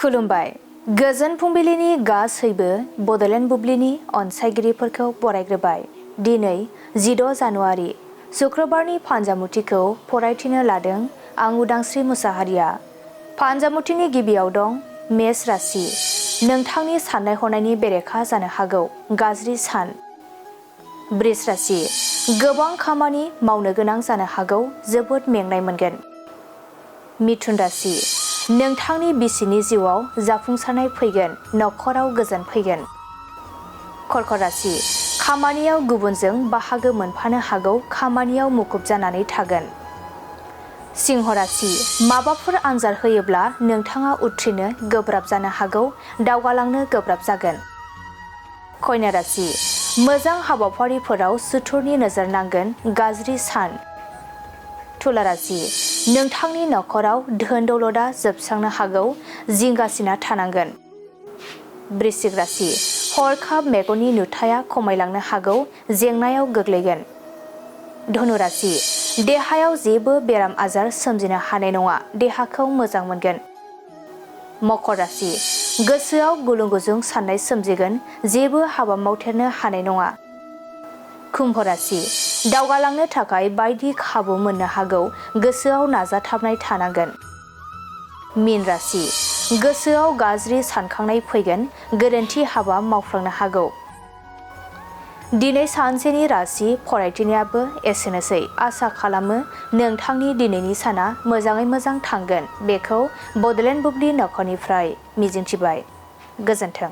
खुलुमबाय। गोजोन फुंबिलिनि गासैबो बड'लेण्ड बुब्लिनि अनसायगिरिफोरखौ बरायग्रोबाय। दिनै 16 जानुवारि शुक्रबारनि फान्जामुथिखौ फरायथिनो लादों आं उदांस्रि मुसाहारिया। फान्जामुथिनि गिबियाव दं मेष राशि। नोंथांनि साननाय हनायनि बेरेखा जानो हागौ गाज्रि सान। बृष राशि। गोबां खामानि मावनो गोनां जानो हागौ, जोबोद मेंनाय मोनगोन। मिथुन राशि। नोंथांनि बिसिनि जिउआव जाफुंसारनाय फैगोन, नखराव गोजोन फैगोन। कर्क राशि। खामानियाव गुबुनजों बाहागो मोनफानो हागौ, खामानियाव मुखुब जानानै थागोन। सिंह राशि। माबाफोर आनजाद होयोब्ला नोंथाङा उथ्रिनो गोब्राब जानो हागौ, दावगालांनो गोब्राब जागोन। कन्या राशि। मोजां हाबाफारिफोराव सुथुरनि नोजोर नांगोन, गाज्रि सान। तुला राशि। नोंथांनि नखराव धोन दौलतआ जोबस्रांनो हागौ, जिंगासिना थानांगोन। वृश्चिक राशि। हरखाब मेगननि नुथाया खमायलांनो हागौ, जेंनायाव गोग्लैगोन। धनु राशि। देहायाव जेबो बेराम आजार सोमजिनो हानाय नङा, देहाखौ मोजां मोनगोन। मकर राशि। गोसोआव गुलुं गुजुं साननाय सोमजिगोन, जेबो हाबा मावथेरनो हानाय नङा। कुम्भ राशि। दावगालांनो थाखाय बायदि खाबु मोननो हागौ, गोसोआव नाजाथाबनाय थानांगोन। मीन राशि। गोसोआव गाज्रि सानखांनाय फैगोन, गोरोन्थि हाबा मावफ्लांनो हागौ। दिनै सानसेनि राशि फरायथिनायाबो एसेनोसै। आसा खालामो नोंथांनि दिनैनि साना मोजाङै मोजां थांगोन। बेखौ बड'लेण्ड बुब्लि नखरनिफ्राय मिजिंथिबाय। गोजोन्थों।